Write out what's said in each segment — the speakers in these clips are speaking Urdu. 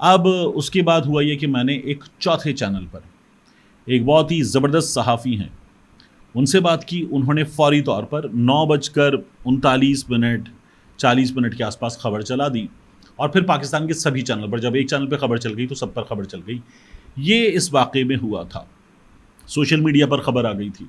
اب اس کے بعد ہوا یہ کہ میں نے ایک چوتھے چینل پر ایک بہت ہی زبردست صحافی ہیں ان سے بات کی. انہوں نے فوری طور پر 9:39 40 منٹ کے آس پاس خبر چلا دی اور پھر پاکستان کے سبھی چینل پر، جب ایک چینل پہ خبر چل گئی تو سب پر خبر چل گئی. یہ اس واقعے میں ہوا تھا، سوشل میڈیا پر خبر آ گئی تھی.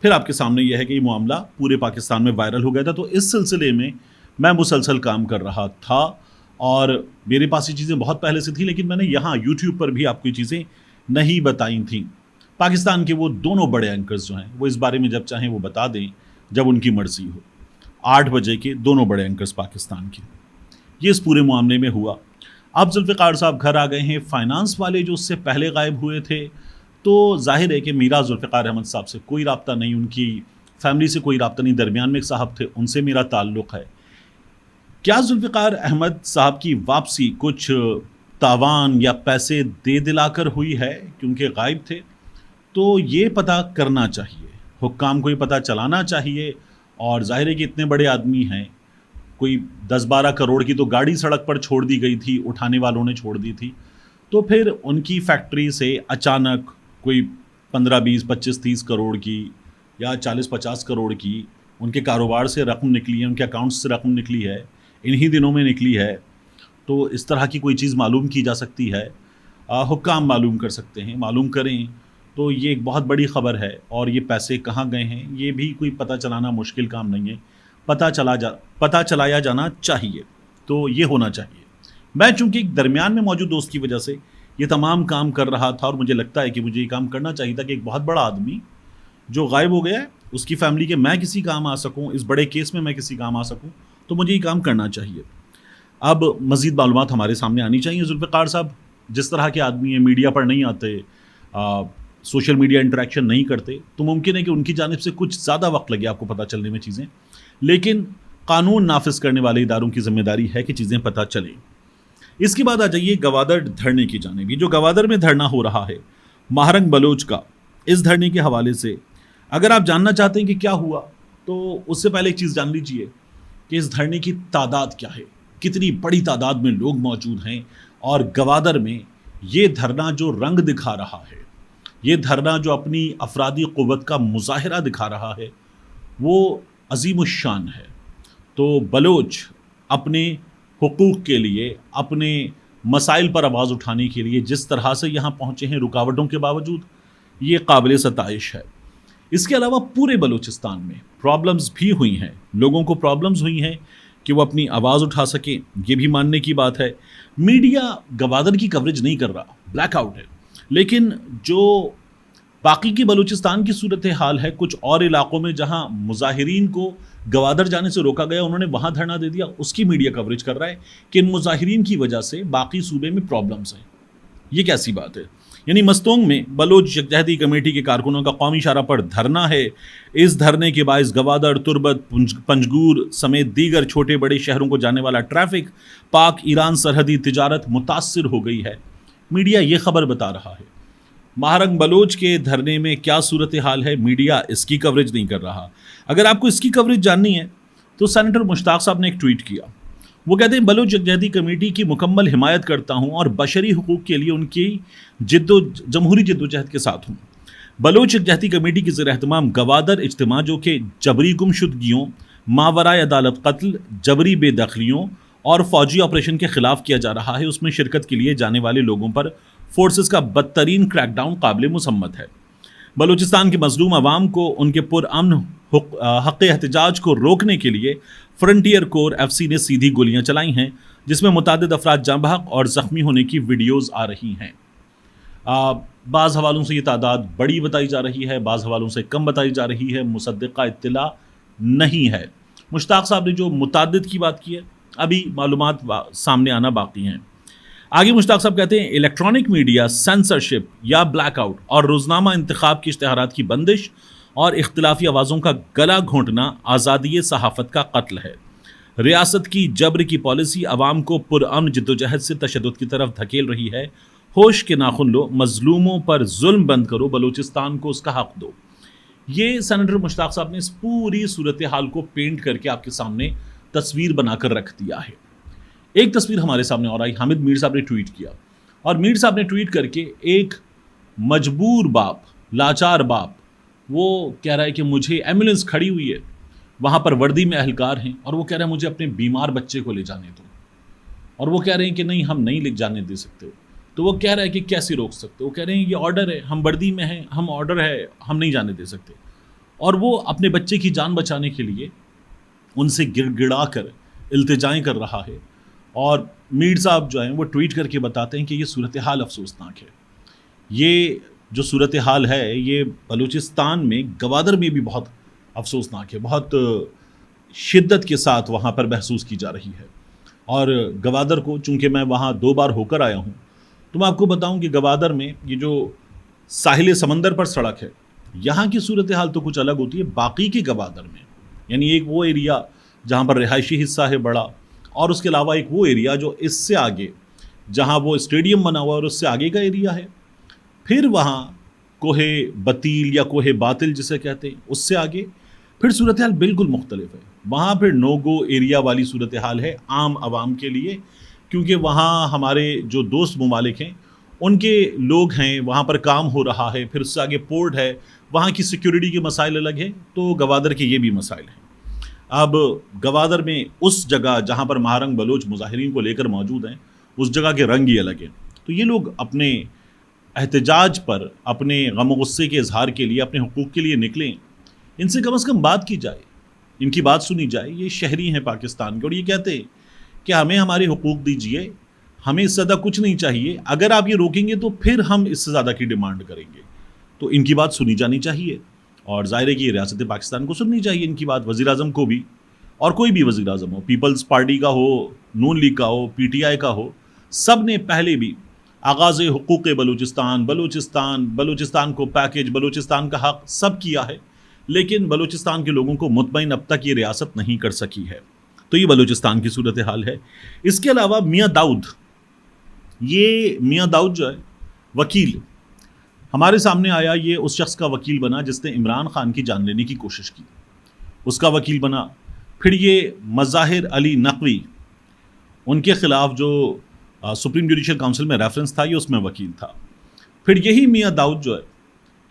پھر آپ کے سامنے یہ ہے کہ یہ معاملہ پورے پاکستان میں وائرل ہو گیا تھا. تو اس سلسلے میں میں مسلسل کام کر رہا تھا اور میرے پاس یہ چیزیں بہت پہلے سے تھیں، لیکن میں نے یہاں یوٹیوب پر بھی آپ کو یہ چیزیں نہیں بتائی تھیں. پاکستان کے وہ دونوں بڑے اینکرز جو ہیں وہ اس بارے میں جب چاہیں وہ بتا دیں جب ان کی مرضی ہو. 8 بجے کے دونوں بڑے اینکرز پاکستان کے. یہ اس پورے معاملے میں ہوا. اب ذوالفقار صاحب گھر آ گئے ہیں. فائنانس والے جو اس سے پہلے غائب ہوئے تھے تو ظاہر ہے کہ میرا ذوالفقار احمد صاحب سے کوئی رابطہ نہیں، ان کی فیملی سے کوئی رابطہ نہیں. درمیان میں ایک صاحب تھے، ان سے میرا تعلق ہے. کیا ذوالفقار احمد صاحب کی واپسی کچھ تاوان یا پیسے دے دلا کر ہوئی ہے کیونکہ غائب تھے؟ تو یہ پتہ کرنا چاہیے، حکام کو یہ پتہ چلانا چاہیے. اور ظاہر ہے کہ اتنے بڑے آدمی ہیں، کوئی 10-12 کروڑ کی تو گاڑی سڑک پر چھوڑ دی گئی تھی، اٹھانے والوں نے چھوڑ دی تھی. تو پھر ان کی فیکٹری سے اچانک کوئی 15 20 25 30 کروڑ کی یا 40 50 کروڑ کی ان کے کاروبار سے رقم نکلی ہے، ان کے اکاؤنٹس سے رقم نکلی ہے، انہی دنوں میں نکلی ہے. تو اس طرح کی کوئی چیز معلوم کی جا سکتی ہے، حکام معلوم کر سکتے ہیں، معلوم کریں. تو یہ ایک بہت بڑی خبر ہے اور یہ پیسے کہاں گئے ہیں یہ بھی کوئی پتہ چلانا مشکل کام نہیں ہے. پتہ چلایا جانا چاہیے. تو یہ ہونا چاہیے. میں چونکہ ایک درمیان میں موجود دوست کی وجہ سے یہ تمام کام کر رہا تھا اور مجھے لگتا ہے کہ مجھے یہ کام کرنا چاہیے تھا کہ ایک بہت بڑا آدمی جو غائب ہو گیا ہے اس کی فیملی کے میں کسی کام آ سکوں، اس بڑے کیس میں کسی کام آ سکوں، تو مجھے یہ کام کرنا چاہیے. اب مزید معلومات ہمارے سامنے آنی چاہیے. ذوالفقار صاحب جس طرح کے آدمی ہیں، میڈیا پر نہیں آتے، سوشل میڈیا انٹریکشن نہیں کرتے، تو ممکن ہے کہ ان کی جانب سے کچھ زیادہ وقت لگے آپ کو پتہ چلنے میں چیزیں، لیکن قانون نافذ کرنے والے اداروں کی ذمہ داری ہے کہ چیزیں پتہ چلیں. اس کے بعد آ جائیے گوادر دھرنے کی جانب. یہ جو گوادر میں دھرنا ہو رہا ہے مہارنگ بلوچ کا، اس دھرنے کے حوالے سے اگر آپ جاننا چاہتے ہیں کہ کیا ہوا تو اس سے پہلے ایک چیز جان لیجئے کہ اس دھرنے کی تعداد کیا ہے، کتنی بڑی تعداد میں لوگ موجود ہیں. اور گوادر میں یہ دھرنا جو رنگ دکھا رہا ہے، یہ دھرنا جو اپنی افرادی قوت کا مظاہرہ دکھا رہا ہے، وہ عظیم الشان ہے. تو بلوچ اپنے حقوق کے لیے، اپنے مسائل پر آواز اٹھانے کے لیے جس طرح سے یہاں پہنچے ہیں رکاوٹوں کے باوجود، یہ قابل ستائش ہے. اس کے علاوہ پورے بلوچستان میں پرابلمز بھی ہوئی ہیں، لوگوں کو پرابلمز ہوئی ہیں کہ وہ اپنی آواز اٹھا سکیں. یہ بھی ماننے کی بات ہے. میڈیا گوادر کی کوریج نہیں کر رہا، بلیک آؤٹ ہے، لیکن جو باقی کی بلوچستان کی صورتحال ہے، کچھ اور علاقوں میں جہاں مظاہرین کو گوادر جانے سے روکا گیا، انہوں نے وہاں دھرنا دے دیا، اس کی میڈیا کوریج کر رہا ہے کہ ان مظاہرین کی وجہ سے باقی صوبے میں پرابلمز ہیں. یہ کیسی بات ہے؟ یعنی مستونگ میں بلوچ یکجہتی کمیٹی کے کارکنوں کا قومی شاہراہ پر دھرنا ہے. اس دھرنے کے باعث گوادر، تربت، پنجگور سمیت دیگر چھوٹے بڑے شہروں کو جانے والا ٹریفک، پاک ایران سرحدی تجارت متاثر ہو گئی ہے. میڈیا یہ خبر بتا رہا ہے. مہارنگ بلوچ کے دھرنے میں کیا صورتحال ہے، میڈیا اس کی کوریج نہیں کر رہا. اگر آپ کو اس کی کوریج جاننی ہے تو سینیٹر مشتاق صاحب نے ایک ٹویٹ کیا. وہ کہتے ہیں بلوچ یکجہتی کمیٹی کی مکمل حمایت کرتا ہوں اور بشری حقوق کے لیے ان کی جمہوری جدوجہد کے ساتھ ہوں. بلوچ یکجہتی کمیٹی کی زیر اہتمام گوادر اجتماع جو کہ جبری گمشدگیوں، ماورائے عدالت قتل، جبری بے دخلیوں اور فوجی آپریشن کے خلاف کیا جا رہا ہے، اس میں شرکت کے لیے جانے والے لوگوں پر فورسز کا بدترین کریک ڈاؤن قابل مذمت ہے. بلوچستان کے مظلوم عوام کو ان کے پرامن حق احتجاج کو روکنے کے لیے فرنٹیئر کور ایف سی نے سیدھی گولیاں چلائی ہیں، جس میں متعدد افراد جاں بحق اور زخمی ہونے کی ویڈیوز آ رہی ہیں. بعض حوالوں سے یہ تعداد بڑی بتائی جا رہی ہے، بعض حوالوں سے کم بتائی جا رہی ہے، مصدقہ اطلاع نہیں ہے. مشتاق صاحب نے جو متعدد کی بات کی ہے، ابھی معلومات سامنے آنا باقی ہیں. آگے مشتاق صاحب کہتے ہیں الیکٹرانک میڈیا سینسرشپ یا بلیک آؤٹ اور روزنامہ انتخاب کی اشتہارات کی بندش اور اختلافی آوازوں کا گلا گھونٹنا آزادی صحافت کا قتل ہے. ریاست کی جبر کی پالیسی عوام کو پرامن جدوجہد سے تشدد کی طرف دھکیل رہی ہے. ہوش کے ناخن لو، مظلوموں پر ظلم بند کرو، بلوچستان کو اس کا حق دو. یہ سینیٹر مشتاق صاحب نے اس پوری صورتحال کو پینٹ کر کے آپ کے سامنے تصویر بنا کر رکھ دیا ہے. ایک تصویر ہمارے سامنے اور آئی، حامد میر صاحب نے ٹویٹ کیا. اور میر صاحب نے ٹویٹ کر کے ایک مجبور باپ، لاچار باپ، وہ کہہ رہا ہے کہ مجھے ایمبولینس کھڑی ہوئی ہے، وہاں پر وردی میں اہلکار ہیں، اور وہ کہہ رہے ہیں مجھے اپنے بیمار بچے کو لے جانے دو، اور وہ کہہ رہے ہیں کہ نہیں ہم نہیں لے جانے دے سکتے. تو وہ کہہ رہا ہے کہ کیسے روک سکتے؟ وہ کہہ رہے ہیں یہ آرڈر ہے، ہم وردی میں ہیں، ہم آرڈر ہے، ہم نہیں جانے دے سکتے. اور وہ اپنے بچے کی جان بچانے کے لیے ان سے گڑ گڑا کر التجائیں کر رہا ہے. اور میر صاحب جو ہیں وہ ٹویٹ کر کے بتاتے ہیں کہ یہ صورتحال افسوسناک ہے. یہ جو صورتحال ہے یہ بلوچستان میں گوادر میں بھی بہت افسوسناک ہے، بہت شدت کے ساتھ وہاں پر محسوس کی جا رہی ہے. اور گوادر کو چونکہ میں وہاں 2 بار ہو کر آیا ہوں، تو میں آپ کو بتاؤں کہ گوادر میں یہ جو ساحل سمندر پر سڑک ہے، یہاں کی صورتحال تو کچھ الگ ہوتی ہے باقی کے گوادر میں. یعنی ایک وہ ایریا جہاں پر رہائشی حصہ ہے بڑا، اور اس کے علاوہ ایک وہ ایریا جو اس سے آگے جہاں وہ اسٹیڈیم بنا ہوا ہے اور اس سے آگے کا ایریا ہے، پھر وہاں کوہ بتیل یا کوہ باطل جسے کہتے ہیں اس سے آگے پھر صورتحال بالکل مختلف ہے. وہاں پھر نو گو ایریا والی صورتحال ہے عام عوام کے لیے، کیونکہ وہاں ہمارے جو دوست ممالک ہیں ان کے لوگ ہیں، وہاں پر کام ہو رہا ہے، پھر اس سے آگے پورٹ ہے، وہاں کی سیکیورٹی کے مسائل الگ ہیں، تو گوادر کے یہ بھی مسائل ہیں. اب گوادر میں اس جگہ جہاں پر مہارنگ بلوچ مظاہرین کو لے کر موجود ہیں، اس جگہ کے رنگ ہی الگ ہیں. تو یہ لوگ اپنے احتجاج پر، اپنے غم و غصے کے اظہار کے لیے، اپنے حقوق کے لیے نکلیں. ان سے کم از کم بات کی جائے، ان کی بات سنی جائے. یہ شہری ہیں پاکستان کے اور یہ کہتے ہیں کہ ہمیں ہمارے حقوق دیجیے، ہمیں اس سے زیادہ کچھ نہیں چاہیے. اگر آپ یہ روکیں گے تو پھر ہم اس سے زیادہ کی ڈیمانڈ کریں گے. تو ان کی بات سنی جانی چاہیے، اور ظاہر ہے کہ ریاست پاکستان کو سننی چاہیے ان کی بات، وزیر اعظم کو بھی، اور کوئی بھی وزیر اعظم ہو، پیپلز پارٹی کا ہو، نون لیگ کا ہو، پی ٹی آئی کا ہو، سب نے پہلے بھی آغاز حقوق بلوچستان کو پیکج، بلوچستان کا حق سب کیا ہے، لیکن بلوچستان کے لوگوں کو مطمئن اب تک یہ ریاست نہیں کر سکی ہے. تو یہ بلوچستان کی صورتحال ہے. اس کے علاوہ میاں داؤد، یہ میاں داؤد جو ہے وکیل ہمارے سامنے آیا، یہ اس شخص کا وکیل بنا جس نے عمران خان کی جان لینے کی کوشش کی، اس کا وکیل بنا. پھر یہ مظاہر علی نقوی، ان کے خلاف جو سپریم جوڈیشل کاؤنسل میں ریفرنس تھا، یہ اس میں وکیل تھا. پھر یہی میاں داؤد جو ہے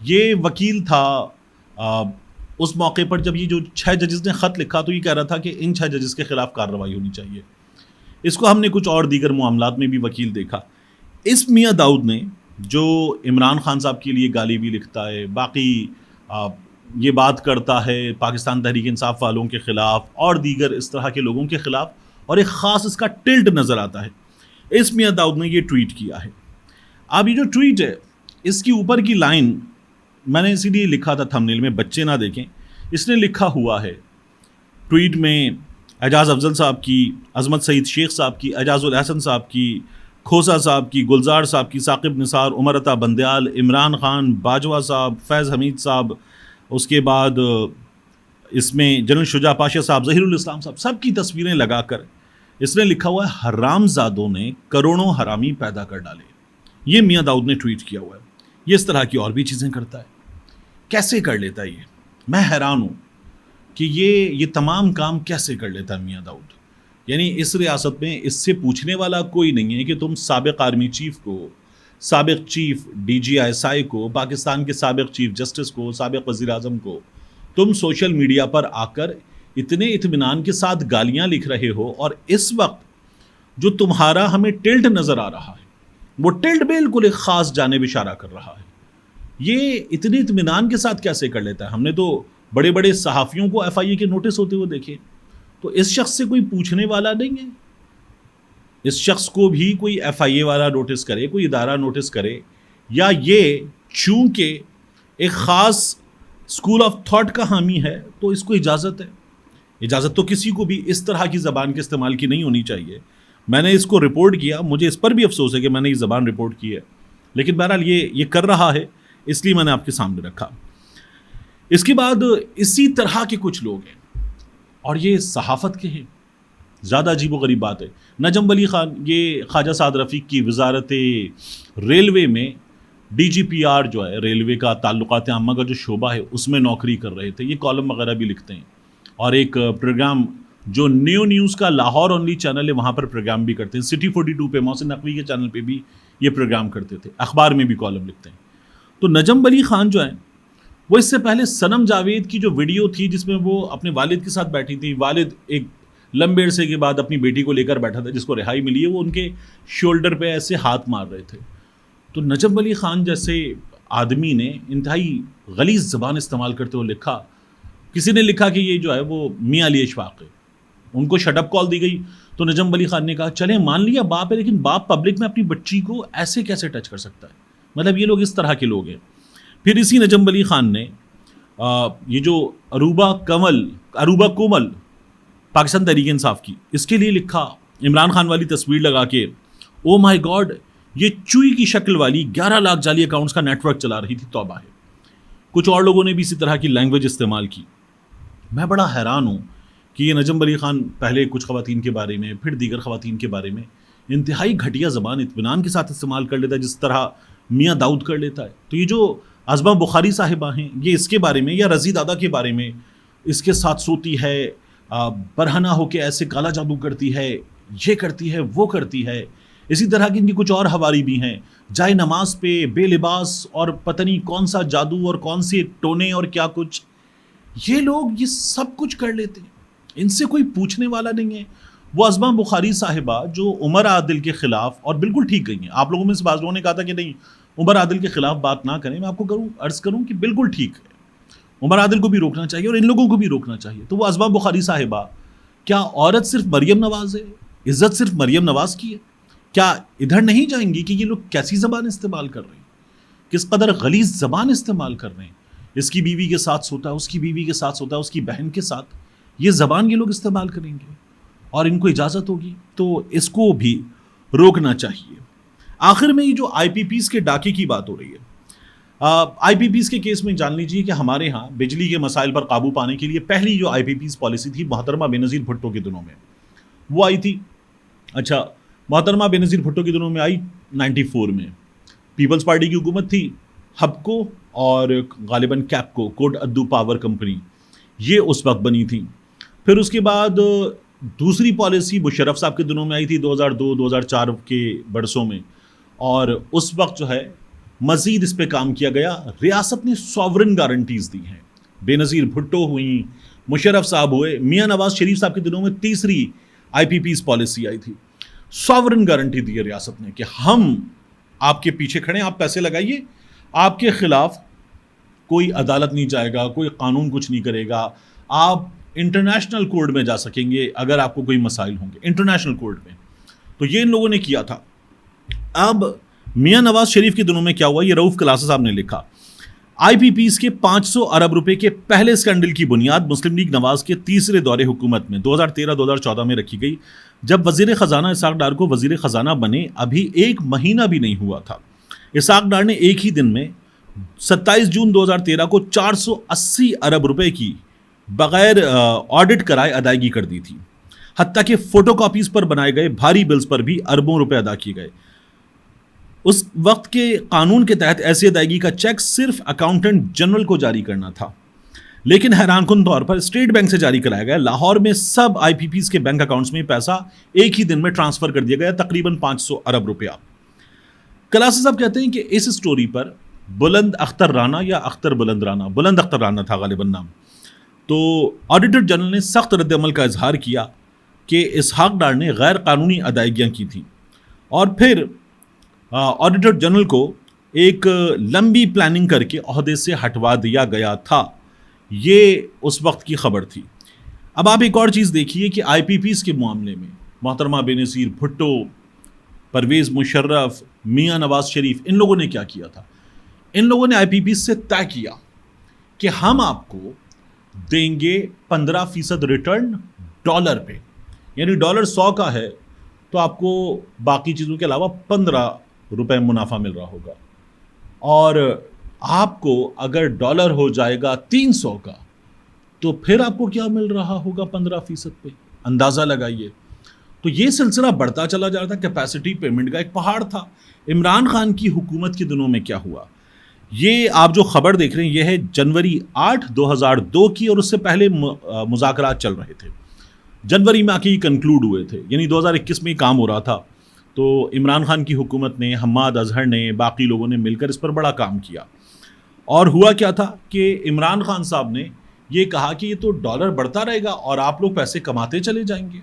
یہ وکیل تھا اس موقع پر جب یہ جو 6 ججز نے خط لکھا، تو یہ کہہ رہا تھا کہ ان 6 ججز کے خلاف کارروائی ہونی چاہیے. اس کو ہم نے کچھ اور دیگر معاملات میں بھی وکیل دیکھا. اس میاں داؤد نے جو عمران خان صاحب کے لیے گالی بھی لکھتا ہے، باقی یہ بات کرتا ہے پاکستان تحریک انصاف والوں کے خلاف اور دیگر اس طرح کے لوگوں کے خلاف، اور ایک خاص اس کا ٹلٹ نظر آتا ہے. اس میاں داؤد نے یہ ٹویٹ کیا ہے. اب یہ جو ٹویٹ ہے اس کی اوپر کی لائن میں نے اسی لیے لکھا تھا تھمبنیل میں، بچے نہ دیکھیں. اس نے لکھا ہوا ہے ٹویٹ میں اعجاز افضل صاحب کی، عظمت سعید شیخ صاحب کی، اعجاز الحسن صاحب کی، کھوسا صاحب کی، گلزار صاحب کی، ثاقب نثار، عمر عطا بندیال، عمران خان، باجوہ صاحب، فیض حمید صاحب، اس کے بعد اس میں جنرل شجاع پاشا صاحب، ظہیر الاسلام صاحب، سب کی تصویریں لگا کر اس نے لکھا ہوا ہے حرام زادوں نے کروڑوں حرامی پیدا کر ڈالے. یہ میاں داؤد نے ٹویٹ کیا ہوا ہے. یہ اس طرح کی اور بھی چیزیں کرتا ہے. کیسے کر لیتا ہے یہ؟ میں حیران ہوں کہ یہ تمام کام کیسے کر لیتا ہے میاں داؤد. یعنی اس ریاست میں اس سے پوچھنے والا کوئی نہیں ہے کہ تم سابق آرمی چیف کو، سابق chief D G S I کو، پاکستان کے سابق چیف جسٹس کو، سابق وزیر اعظم کو تم سوشل میڈیا پر آ کر اتنے اطمینان کے ساتھ گالیاں لکھ رہے ہو، اور اس وقت جو تمہارا ہمیں ٹلٹ نظر آ رہا ہے وہ ٹلٹ بالکل ایک خاص جانب اشارہ کر رہا ہے. یہ اتنے اطمینان کے ساتھ کیسے کر لیتا ہے؟ ہم نے تو بڑے بڑے صحافیوں کو ایف آئی اے کے نوٹس ہوتے ہوئے دیکھے. تو اس شخص سے کوئی پوچھنے والا نہیں ہے؟ اس شخص کو بھی کوئی ایف آئی اے والا نوٹس کرے، کوئی ادارہ نوٹس کرے، یا یہ چونکہ ایک خاص اسکول آف تھاٹ کا حامی ہے تو اس کو اجازت ہے؟ اجازت تو کسی کو بھی اس طرح کی زبان کے استعمال کی نہیں ہونی چاہیے. میں نے اس کو رپورٹ کیا، مجھے اس پر بھی افسوس ہے کہ میں نے یہ زبان رپورٹ کی ہے، لیکن بہرحال یہ کر رہا ہے، اس لیے میں نے آپ کے سامنے رکھا. اس کے بعد اسی طرح کے کچھ لوگ ہیں اور یہ صحافت کے ہیں. زیادہ عجیب و غریب بات ہے. نجم ولی خان، یہ خواجہ سعد رفیق کی وزارت ریلوے میں ڈی جی پی آر جو ہے ریلوے کا تعلقات عامہ کا جو شعبہ ہے اس میں نوکری کر رہے تھے. یہ کالم وغیرہ بھی لکھتے ہیں اور ایک پروگرام جو نیو نیوز کا لاہور اونلی چینل ہے وہاں پر پروگرام بھی کرتے ہیں. سٹی 42 پہ محسن نقوی کے چینل پہ بھی یہ پروگرام کرتے تھے، اخبار میں بھی کالم لکھتے ہیں. تو نجم ولی خان جو ہیں وہ اس سے پہلے صنم جاوید کی جو ویڈیو تھی جس میں وہ اپنے والد کے ساتھ بیٹھی تھی، والد ایک لمبے عرصے کے بعد اپنی بیٹی کو لے کر بیٹھا تھا جس کو رہائی ملی ہے، وہ ان کے شولڈر پہ ایسے ہاتھ مار رہے تھے. تو نجم ولی خان جیسے آدمی نے انتہائی غلیظ زبان استعمال کرتے ہوئے لکھا، کسی نے لکھا کہ یہ جو ہے وہ میاں علی اشفاق ہے. ان کو شٹ اپ کال دی گئی تو نجم ولی خان نے کہا چلیں مان لیا باپ ہے، لیکن باپ پبلک میں اپنی بچی کو ایسے کیسے ٹچ کر سکتا ہے؟ مطلب یہ لوگ اس طرح کے لوگ ہیں. پھر اسی نجم ولی خان نے یہ جو عروبہ کومل پاکستان تحریک انصاف کی، اس کے لیے لکھا عمران خان والی تصویر لگا کے، او مائی گاڈ یہ چوئی کی شکل والی 11 لاکھ جعلی اکاؤنٹس کا نیٹ ورک چلا رہی تھی، توبہ ہے. کچھ اور لوگوں نے بھی اسی طرح کی لینگویج استعمال کی. میں بڑا حیران ہوں کہ یہ نجم ولی خان پہلے کچھ خواتین کے بارے میں، پھر دیگر خواتین کے بارے میں انتہائی گھٹیا زبان اطمینان کے ساتھ استعمال کر لیتا ہے، جس طرح میاں داؤد کر لیتا ہے. تو یہ جو عظمہ بخاری صاحبہ ہیں، یہ اس کے بارے میں، یا رضی دادا کے بارے میں اس کے ساتھ سوتی ہے، برہنہ ہو کے ایسے کالا جادو کرتی ہے، یہ کرتی ہے، وہ کرتی ہے. اسی طرح کی ان کی کچھ اور حواری بھی ہیں، جائے نماز پہ بے لباس اور پتہ نہیں کون سا جادو اور کون سے ٹونے اور کیا کچھ. یہ لوگ یہ سب کچھ کر لیتے ہیں، ان سے کوئی پوچھنے والا نہیں ہے. وہ عظمہ بخاری صاحبہ جو عمر عادل کے خلاف، اور بالکل ٹھیک گئی ہیں، آپ لوگوں میں سے بعض لوگوں نے کہا تھا کہ نہیں عمر عادل کے خلاف بات نہ کریں، میں آپ کو عرض کروں کہ بالکل ٹھیک ہے، عمر عادل کو بھی روکنا چاہیے اور ان لوگوں کو بھی روکنا چاہیے. تو وہ عظمہ بخاری صاحبہ، کیا عورت صرف مریم نواز ہے؟ عزت صرف مریم نواز کی ہے؟ کیا ادھر نہیں جائیں گی کہ یہ لوگ کیسی زبان استعمال کر رہے ہیں، کس قدر غلیظ زبان استعمال کر رہے ہیں؟ اس کی بیوی کے ساتھ سوتا ہے، اس کی بیوی کے ساتھ سوتا ہے، اس کی بہن کے ساتھ. یہ زبان یہ لوگ استعمال کریں گے اور ان کو اجازت ہوگی، تو اس کو بھی روکنا چاہیے. آخر میں یہ جو آئی پی پیز کے ڈاکے کی بات ہو رہی ہے، آئی پی پیز کے کیس میں جان لیجیے کہ ہمارے ہاں بجلی کے مسائل پر قابو پانے کے لیے پہلی جو آئی پی پیز پالیسی تھی محترمہ بے نظیر بھٹو کے دنوں میں وہ آئی تھی. اچھا، محترمہ بے نظیر بھٹو کے دنوں میں آئی 94 میں. پیپلز پارٹی کی حکومت تھی، ہبکو اور غالباً کیپکو، کوٹ ادو پاور کمپنی، یہ اس وقت بنی تھی. پھر اس کے بعد دوسری پالیسی مشرف صاحب کے دنوں میں آئی تھی 2002-2004 کے برسوں میں، اور اس وقت جو ہے مزید اس پہ کام کیا گیا. ریاست نے سوورن گارنٹیز دی ہیں، بے نظیر بھٹو ہوئیں، مشرف صاحب ہوئے، میاں نواز شریف صاحب کے دنوں میں تیسری آئی پی پیز پالیسی آئی تھی. سوورن گارنٹی دی ہے ریاست نے کہ ہم آپ کے پیچھے کھڑے ہیں، آپ پیسے لگائیے، آپ کے خلاف کوئی عدالت نہیں جائے گا، کوئی قانون کچھ نہیں کرے گا، آپ انٹرنیشنل کورٹ میں جا سکیں گے اگر آپ کو کوئی مسائل ہوں گے انٹرنیشنل کورٹ میں. تو یہ ان لوگوں نے کیا تھا. اب میاں نواز شریف کے دنوں میں کیا ہوا، یہ رؤف کلاسا صاحب نے لکھا، آئی پی پیز کے 500 ارب روپے کے پہلے اسکینڈل کی بنیاد مسلم لیگ نواز کے تیسرے دور حکومت میں 2013-2014 میں رکھی گئی، جب وزیر خزانہ اسحاق ڈار کو وزیر خزانہ بنے ابھی 1 مہینہ بھی نہیں ہوا تھا. اسحاق ڈار نے ایک ہی دن میں 27 جون 2013 کو 480 ارب روپے کی بغیر آڈٹ کرائے ادائیگی کر دی تھی، حتیٰ کہ فوٹو کاپیز پر بنائے گئے بھاری بلز پر بھی اربوں روپے ادا کیے گئے. اس وقت کے قانون کے تحت ایسی ادائیگی کا چیک صرف اکاؤنٹنٹ جنرل کو جاری کرنا تھا، لیکن حیران کن طور پر اسٹیٹ بینک سے جاری کرایا گیا. لاہور میں سب آئی پی پیز کے بینک اکاؤنٹس میں پیسہ ایک ہی دن میں ٹرانسفر کر دیا گیا، تقریباً 500 ارب روپیہ. کلاسا صاحب کہتے ہیں کہ اس سٹوری پر بلند اختر رانا یا اختر بلند رانا، بلند اختر رانا تھا غالباً نام، تو آڈیٹر جنرل نے سخت رد عمل کا اظہار کیا کہ اسحاق ڈار نے غیر قانونی ادائیگیاں کی تھیں، اور پھر آڈیٹر جنرل کو ایک لمبی پلاننگ کر کے عہدے سے ہٹوا دیا گیا تھا. یہ اس وقت کی خبر تھی. اب آپ ایک اور چیز دیکھیے کہ آئی پی پیز کے معاملے میں محترمہ بے نظیر بھٹو، پرویز مشرف، میاں نواز شریف، ان لوگوں نے کیا کیا تھا. ان لوگوں نے آئی پی پیز سے طے کیا کہ ہم آپ کو دیں گے 15% ریٹرن ڈالر پہ، یعنی ڈالر 100 کا ہے تو آپ کو باقی چیزوں کے علاوہ 15 روپے منافع مل رہا ہوگا، اور آپ کو اگر ڈالر ہو جائے گا 300 کا تو پھر آپ کو کیا مل رہا ہوگا 15% پہ. اندازہ لگائیے. تو یہ سلسلہ بڑھتا چلا جا رہا تھا. کیپیسٹی پیمنٹ کا ایک پہاڑ تھا. عمران خان کی حکومت کے دنوں میں کیا ہوا، یہ آپ جو خبر دیکھ رہے ہیں یہ ہے جنوری 8 2002 کی، اور اس سے پہلے مذاکرات چل رہے تھے. جنوری میں آ کے یہ کنکلوڈ ہوئے تھے، یعنی 2021 میں یہ کام ہو رہا تھا. تو عمران خان کی حکومت نے، حماد اظہر نے، باقی لوگوں نے مل کر اس پر بڑا کام کیا. اور ہوا کیا تھا کہ عمران خان صاحب نے یہ کہا کہ یہ تو ڈالر بڑھتا رہے گا اور آپ لوگ پیسے کماتے چلے جائیں گے،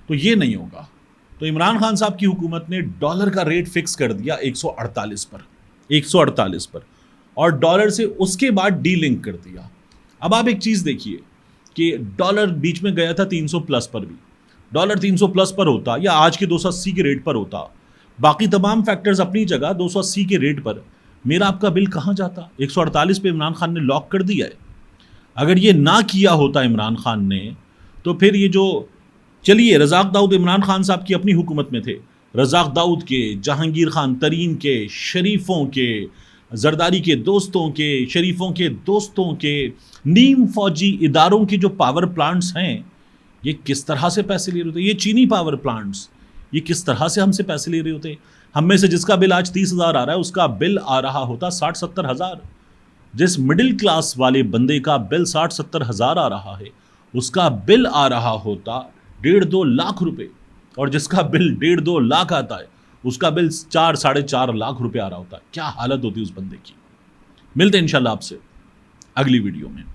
تو یہ نہیں ہوگا. تو عمران خان صاحب کی حکومت نے ڈالر کا ریٹ فکس کر دیا 148 پر، اور ڈالر سے اس کے بعد ڈی لنک کر دیا. اب آپ ایک چیز دیکھیے کہ ڈالر بیچ میں گیا تھا 300 پلس پر بھی. ڈالر 300 پلس پر ہوتا یا آج کے 280 کے ریٹ پر ہوتا، باقی تمام فیکٹرز اپنی جگہ 280 کے ریٹ پر، میرا آپ کا بل کہاں جاتا؟ 148 پہ عمران خان نے لاک کر دیا ہے. اگر یہ نہ کیا ہوتا عمران خان نے تو پھر یہ جو، چلیے رزاق داؤد عمران خان صاحب کی اپنی حکومت میں تھے، رزاق داؤد کے، جہانگیر خان ترین کے، شریفوں کے، زرداری کے دوستوں کے، شریفوں کے دوستوں کے، نیم فوجی اداروں کے جو پاور پلانٹس ہیں، یہ کس طرح سے پیسے لے رہے ہوتے؟ یہ چینی پاور پلانٹس یہ کس طرح سے ہم سے پیسے لے رہے ہوتے؟ ہم میں سے جس کا بل آج 30,000 آ رہا ہے اس کا بل آ رہا ہوتا 60-70 ہزار. جس مڈل کلاس والے بندے کا بل 60-70 ہزار آ رہا ہے اس کا بل آ رہا ہوتا 1.5-2 لاکھ روپے، اور جس کا بل 1.5-2 لاکھ آتا ہے اس کا بل 4-4.5 لاکھ روپے آ رہا ہوتا ہے. کیا حالت ہوتی اس بندے کی. ملتے ہیں انشاءاللہ آپ سے اگلی ویڈیو میں.